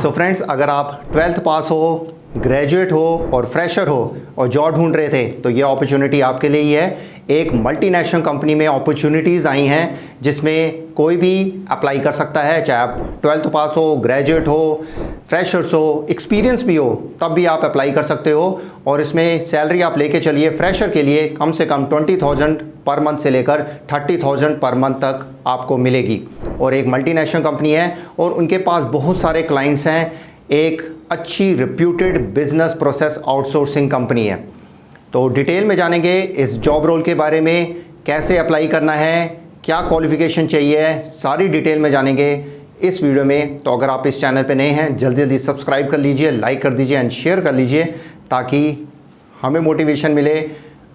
So friends, अगर आप 12th पास हो, ग्रेजुएट हो और फ्रेशर हो और जॉब ढूंढ रहे थे तो ये अपॉर्चुनिटी आपके लिए ही है। एक मल्टीनेशनल कंपनी में अपॉर्चुनिटीज़ आई हैं जिसमें कोई भी अप्लाई कर सकता है, चाहे आप 12th पास हो, ग्रेजुएट हो, फ्रेशर्स हो, एक्सपीरियंस भी हो, तब भी आप अप्लाई कर सकते हो। और इसमें सैलरी आप लेके चलिए, फ्रेशर के लिए कम से कम 20,000 पर मंथ से लेकर 30,000 पर मंथ तक आपको मिलेगी। और एक मल्टीनेशनल कंपनी है और उनके पास बहुत सारे क्लाइंट्स हैं। एक अच्छी reputed business process outsourcing company है। तो डिटेल में जानेंगे इस जॉब रोल के बारे में, कैसे अप्लाई करना है, क्या क्वालिफिकेशन चाहिए, सारी डिटेल में जानेंगे इस वीडियो में। तो अगर आप इस चैनल पे नए हैं, जल्दी जल्दी सब्सक्राइब कर लीजिए, लाइक कर दीजिए एंड शेयर कर लीजिए, ताकि हमें मोटिवेशन मिले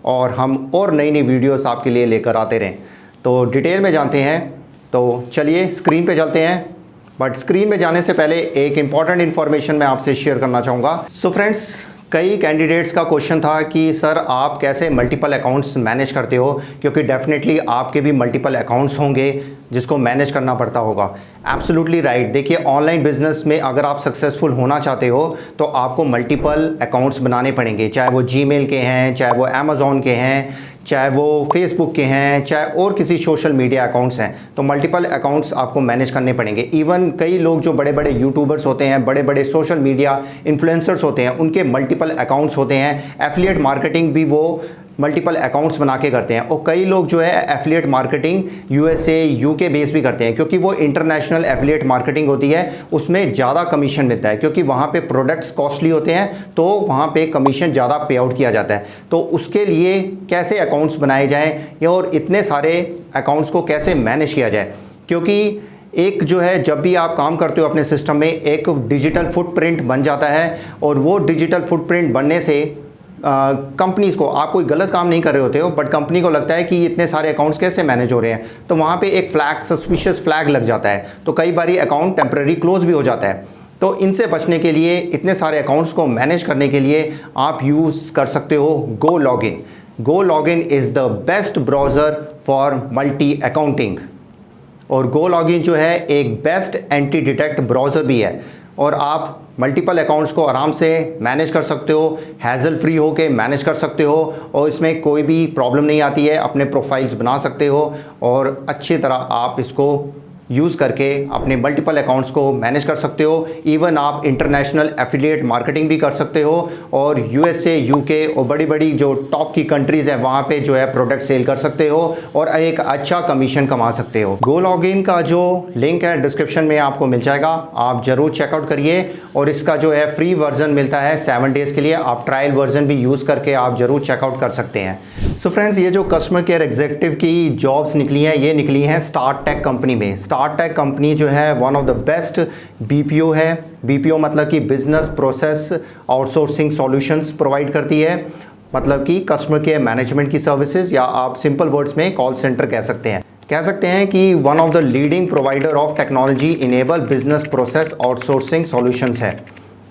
और हम और नई नई वीडियोस आपके लिए लेकर आते रहें। तो डिटेल में जानते हैं। तो चलिए स्क्रीन पे चलते हैं। बट स्क्रीन में जाने से पहले एक इम्पॉर्टेंट इन्फॉर्मेशन मैं आपसे शेयर करना चाहूँगा। सो फ्रेंड्स, कई कैंडिडेट्स का क्वेश्चन था कि सर आप कैसे मल्टीपल अकाउंट्स मैनेज करते हो, क्योंकि डेफिनेटली आपके भी मल्टीपल अकाउंट्स होंगे जिसको मैनेज करना पड़ता होगा। Absolutely right. देखिए, ऑनलाइन बिजनेस में अगर आप सक्सेसफुल होना चाहते हो तो आपको मल्टीपल अकाउंट्स बनाने पड़ेंगे, चाहे वो जीमेल के हैं, चाहे वो अमेज़ॉन के हैं, चाहे वो फेसबुक के हैं, चाहे और किसी सोशल मीडिया अकाउंट्स हैं। तो मल्टीपल अकाउंट्स आपको मैनेज करने पड़ेंगे। इवन कई लोग जो बड़े बड़े यूट्यूबर्स होते हैं, बड़े बड़े सोशल मीडिया इन्फ्लुएंसर्स होते हैं, उनके मल्टीपल अकाउंट्स होते हैं। एफिलिएट मार्केटिंग भी वो मल्टीपल अकाउंट्स बना के करते हैं। और कई लोग जो है affiliate marketing USA, UK base भी करते हैं, क्योंकि वो इंटरनेशनल एफिलिएट मार्केटिंग होती है, उसमें ज़्यादा कमीशन मिलता है, क्योंकि वहाँ पे प्रोडक्ट्स कॉस्टली होते हैं तो वहाँ पे कमीशन ज़्यादा पे आउट किया जाता है। तो उसके लिए कैसे अकाउंट्स बनाए जाएँ और इतने सारे अकाउंट्स को कैसे मैनेज किया जाए, क्योंकि एक जो है जब भी आप काम करते हो अपने सिस्टम में एक डिजिटल फुटप्रिंट बन जाता है। और वो डिजिटल फुटप्रिंट बनने से कंपनीज़ को, आप कोई गलत काम नहीं कर रहे होते हो, बट कंपनी को लगता है कि इतने सारे अकाउंट्स कैसे मैनेज हो रहे हैं, तो वहाँ पे एक फ्लैग, सस्पिशियस फ्लैग लग जाता है। तो कई बारी अकाउंट टेम्परेरी क्लोज भी हो जाता है। तो इनसे बचने के लिए, इतने सारे अकाउंट्स को मैनेज करने के लिए आप यूज़ कर सकते हो GoLogin. GoLogin is the best browser for multi accounting. और गो लॉगिन जो है एक बेस्ट एंटी डिटेक्ट ब्राउज़र भी है, और आप मल्टीपल अकाउंट्स को आराम से मैनेज कर सकते हो, हैज़ल फ्री हो के मैनेज कर सकते हो, और इसमें कोई भी प्रॉब्लम नहीं आती है। अपने प्रोफाइल्स बना सकते हो और अच्छी तरह आप इसको यूज़ करके अपने मल्टीपल अकाउंट्स को मैनेज कर सकते हो। इवन आप इंटरनेशनल एफिलिएट मार्केटिंग भी कर सकते हो और यूएसए, यूके और बड़ी बड़ी जो टॉप की कंट्रीज़ है वहाँ पे जो है प्रोडक्ट सेल कर सकते हो और एक अच्छा कमीशन कमा सकते हो। गो लॉगिन का जो लिंक है डिस्क्रिप्शन में आपको मिल जाएगा, आप ज़रूर चेकआउट करिए। और इसका जो है फ्री वर्जन मिलता है 7 डेज़ के लिए, आप ट्रायल वर्जन भी यूज़ करके आप ज़रूर चेकआउट कर सकते हैं। सो फ्रेंड्स, ये जो कस्टमर केयर एग्जीक्यूटिव की जॉब्स निकली हैं, ये निकली हैं स्टार्ट टेक कंपनी में। स्टार्ट टेक कंपनी जो है one of the best BPO है। बीपीओ मतलब कि business process outsourcing solutions provide करती है, मतलब कि कस्टमर केयर मैनेजमेंट की सर्विसेज, या आप सिंपल वर्ड्स में कॉल सेंटर कह सकते हैं। कह सकते हैं कि one of the leading provider of technology enable business process outsourcing solutions है।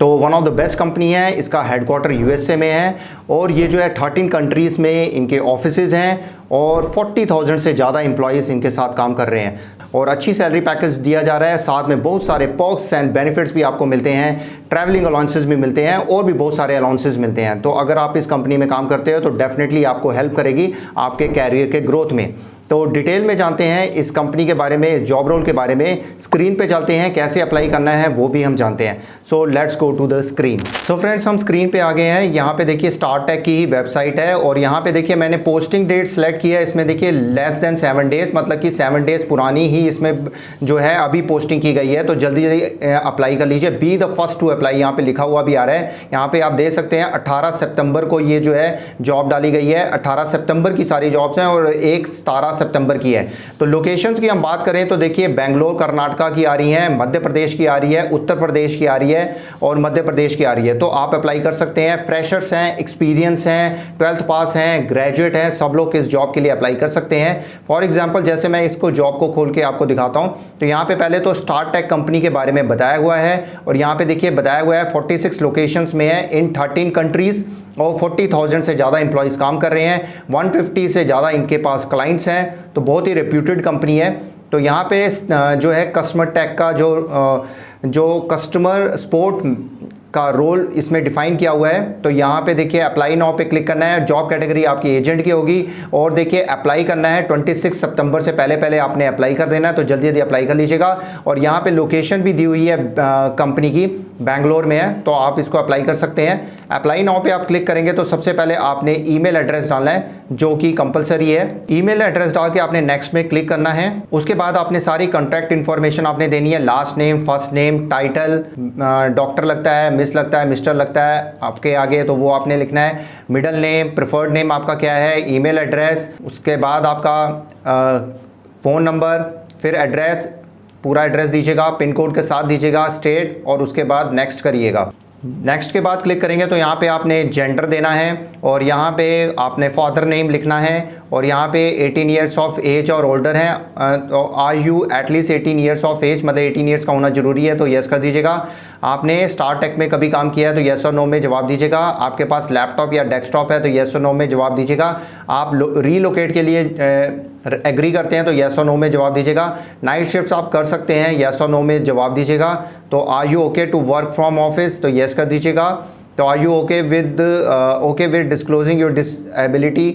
तो one of the best company है। इसका हेडक्वार्टर यूएसए में है और ये जो है 13 कंट्रीज़ में इनके ऑफिसेज हैं और 40,000 से ज़्यादा एम्प्लॉयज़ इनके साथ काम कर रहे हैं और अच्छी सैलरी पैकेज दिया जा रहा है। साथ में बहुत सारे पर्क्स एंड बेनिफिट्स भी आपको मिलते हैं, ट्रैवलिंग अलाउंसेस भी मिलते हैं और भी बहुत सारे अलाउंसेस मिलते हैं। तो अगर आप इस कंपनी में काम करते हो तो डेफिनेटली आपको हेल्प करेगी आपके कैरियर के ग्रोथ में। तो डिटेल में जानते हैं इस कंपनी के बारे में, इस जॉब रोल के बारे में। स्क्रीन पे चलते हैं, कैसे अप्लाई करना है वो भी हम जानते हैं। So let's go to the screen. So friends, हम स्क्रीन पे आ गए हैं। यहाँ पे देखिए स्टार्ट टेक की ही वेबसाइट है और यहाँ पे देखिए मैंने पोस्टिंग डेट सेलेक्ट किया है। इसमें देखिए लेस देन 7 डेज़, मतलब कि 7 डेज़ पुरानी ही इसमें जो है अभी पोस्टिंग की गई है। तो जल्दी जल्दी अप्लाई कर लीजिए। Be the first to apply यहाँ पे लिखा हुआ भी आ रहा है। यहाँ पे आप देख सकते हैं 18 सितंबर को ये जो है जॉब डाली गई है। 18 सितंबर की सारी जॉब्स हैं और एक 17 सितंबर की है। तो लोकेशंस की हम बात करें तो देखिए बेंगलोर कर्नाटका की आ रही है, मध्य प्रदेश की आ रही है, उत्तर प्रदेश की आ रही है और मध्य प्रदेश की आ रही है। तो आप अप्लाई कर सकते हैं। फ्रेशर्स हैं, एक्सपीरियंस हैं, 12th पास हैं, ग्रेजुएट हैं, सब लोग इस जॉब के लिए अप्लाई कर सकते हैं। फॉर एग्जाम्पल जैसे मैं इसको जॉब को खोल के आपको दिखाता हूँ तो यहाँ पे पहले तो स्टार्ट टेक कंपनी के बारे में बताया हुआ है और यहाँ पे देखिए बताया हुआ है 46 लोकेशंस में है इन 13 कंट्रीज और 40,000 से ज़्यादा एम्प्लॉयज़ काम कर रहे हैं। 150 से ज़्यादा इनके पास क्लाइंट्स हैं। तो बहुत ही रेप्यूटेड कंपनी है। तो यहाँ पे जो है कस्टमर टेक का जो जो कस्टमर सपोर्ट का रोल इसमें डिफाइन किया हुआ है। तो यहाँ पे देखिए अप्लाई नाउ पे क्लिक करना है, जॉब कैटेगरी आपकी एजेंट की होगी और देखिए अप्लाई करना है 26 सितंबर से पहले पहले आपने अप्लाई कर देना है, तो जल्दी जल्दी अप्लाई कर लीजिएगा। और यहाँ पे लोकेशन भी दी हुई है कंपनी की, बैंगलोर में है, तो आप इसको अप्लाई कर सकते हैं। अप्लाई नाउ पे आप क्लिक करेंगे तो सबसे पहले आपने ईमेल एड्रेस डालना है जो कि कंपलसरी है। ईमेल एड्रेस डाल के आपने नेक्स्ट में क्लिक करना है। उसके बाद आपने सारी कॉन्टैक्ट इन्फॉर्मेशन आपने देनी है, last name, first name, title, doctor लगता है, मिस लगता है, मिस्टर लगता है आपके आगे, तो वो आपने लिखना है। मिडल नेम, प्रेफर्ड नेम आपका क्या है, ईमेल एड्रेस, उसके बाद आपका फ़ोन नंबर, फिर एड्रेस, पूरा एड्रेस दीजिएगा, पिन कोड के साथ दीजिएगा, स्टेट, और उसके बाद नेक्स्ट करिएगा। नेक्स्ट के बाद क्लिक करेंगे तो यहाँ पे आपने जेंडर देना है और यहाँ पे आपने फादर नेम लिखना है और यहाँ पे 18 ईयर्स ऑफ एज और ओल्डर है। Are you at least 18 years of age, मतलब 18 ईयर्स का होना जरूरी है, तो यस कर दीजिएगा। आपने स्टार टेक में कभी काम किया है तो यस और नो में जवाब दीजिएगा। आपके पास लैपटॉप या डेस्कटॉप है तो यस और नो में जवाब दीजिएगा। आप रीलोकेट के लिए एग्री करते हैं तो यस और नो में जवाब दीजिएगा। नाइट शिफ्ट्स आप कर सकते हैं, यस और नो में जवाब दीजिएगा। तो are you okay to work from office, तो यस कर दीजिएगा। तो are you okay with disclosing your disability,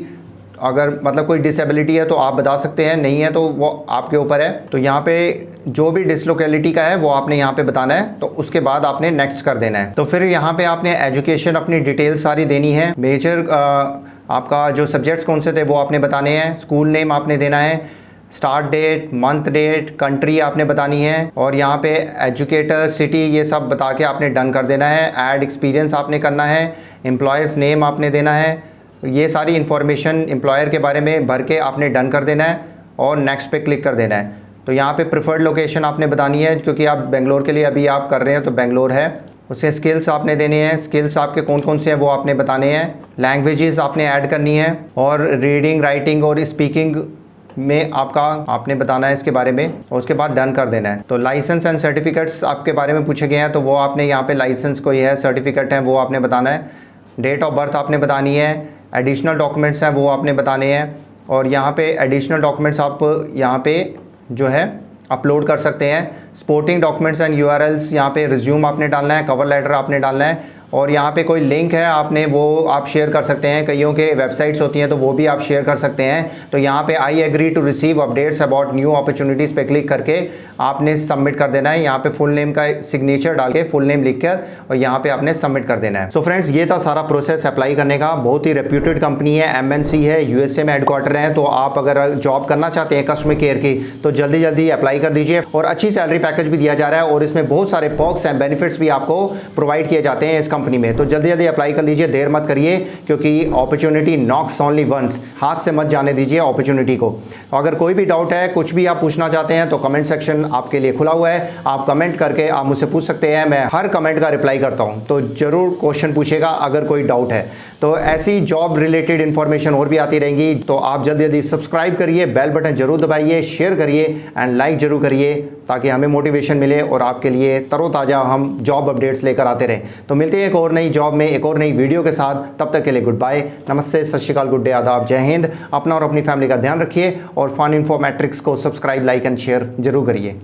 अगर मतलब कोई डिसेबिलिटी है तो आप बता सकते हैं, नहीं है तो वो आपके ऊपर है। तो यहाँ पे जो भी डिसलोकेलिटी का है वो आपने यहाँ पे बताना है, तो उसके बाद आपने नेक्स्ट कर देना है। तो फिर यहाँ पे आपने एजुकेशन अपनी डिटेल सारी देनी है। मेजर आपका जो सब्जेक्ट्स कौन से थे वो आपने बताने हैं। स्कूल नेम आपने देना है, start date, month date, country आपने बतानी है और यहाँ पे एजुकेटर, सिटी, ये सब बता के आपने डन कर देना है। ऐड एक्सपीरियंस आपने करना है, एम्प्लॉयर्स नेम आपने देना है, ये सारी इन्फॉर्मेशन एम्प्लॉयर के बारे में भर के आपने डन कर देना है और नेक्स्ट पे क्लिक कर देना है। तो यहाँ पे प्रेफर्ड लोकेशन आपने बतानी है, क्योंकि आप बेंगलोर के लिए अभी आप कर रहे हैं तो बेंगलोर है। उससे स्किल्स आपने देने हैं, स्किल्स आपके कौन कौन से हैं वो आपने बताने हैं। लैंग्वेजेस आपने ऐड करनी है और रीडिंग, राइटिंग और स्पीकिंग में आपने बताना है इसके बारे में और उसके बाद डन कर देना है। तो लाइसेंस एंड सर्टिफिकेट्स आपके बारे में पूछे गए हैं तो वो आपने यहाँ पे लाइसेंस कोई है, सर्टिफिकेट है, वो आपने बताना है। डेट ऑफ बर्थ आपने बतानी है, एडिशनल डॉक्यूमेंट्स हैं वो आपने बताने हैं और यहाँ पे एडिशनल डॉक्यूमेंट्स आप यहाँ पे जो है अपलोड कर सकते हैं। सपोर्टिंग डॉक्यूमेंट्स एंड यूआरएल्स, यहाँ पे रिज्यूम आपने डालना है, कवर लेटर आपने डालना है और यहाँ पे कोई लिंक है आपने वो आप शेयर कर सकते हैं। कईयों के वेबसाइट्स होती हैं तो वो भी आप शेयर कर सकते हैं। तो यहाँ पे I agree to receive updates about new opportunities पे क्लिक करके आपने सबमिट कर देना है। यहाँ पे फुल नेम का सिग्नेचर डाल के फुल नेम लिख कर और यहाँ पे आपने सबमिट कर देना है। सो फ्रेंड्स, ये था सारा प्रोसेस अप्लाई करने का। बहुत ही रेप्यूटेड कंपनी है, MNC है, USA में हेडक्वार्टर है। तो आप अगर जॉब करना चाहते हैं कस्टमर केयर की तो जल्दी जल्दी अप्लाई कर दीजिए और अच्छी सैलरी पैकेज भी दिया जा रहा है और इसमें बहुत सारे पर्क्स एंड बेनिफिट्स भी आपको प्रोवाइड किए जाते हैं इस कंपनी में। तो जल्दी जल्दी अप्लाई कर लीजिए, देर मत करिए, क्योंकि अपॉर्चुनिटी नॉक्स ओनली वंस, हाथ से मत जाने दीजिए अपॉर्चुनिटी को। अगर कोई भी डाउट है, कुछ भी आप पूछना चाहते हैं तो कमेंट सेक्शन आपके लिए खुला हुआ है। आप कमेंट करके आप मुझसे पूछ सकते हैं, मैं हर कमेंट का रिप्लाई करता हूं। तो जरूर क्वेश्चन पूछेगा अगर कोई डाउट है। तो ऐसी जॉब रिलेटेड इन्फॉर्मेशन और भी आती रहेंगी। तो आप जल्दी जल्दी सब्सक्राइब करिए, बेल बटन जरूर दबाइए, शेयर करिए एंड लाइक जरूर करिए ताकि हमें मोटिवेशन मिले और आपके लिए तरोताज़ा हम जॉब अपडेट्स लेकर आते रहें। तो मिलते हैं एक और नई जॉब में, एक और नई वीडियो के साथ। तब तक के लिए गुड बाय, नमस्ते, सत श्री अकाल, गुड डे, आदाब, जय हिंद। अपना और अपनी फैमिली का ध्यान रखिए और फन इन्फो मैट्रिक्स को सब्सक्राइब, लाइक एंड शेयर जरूर करिए।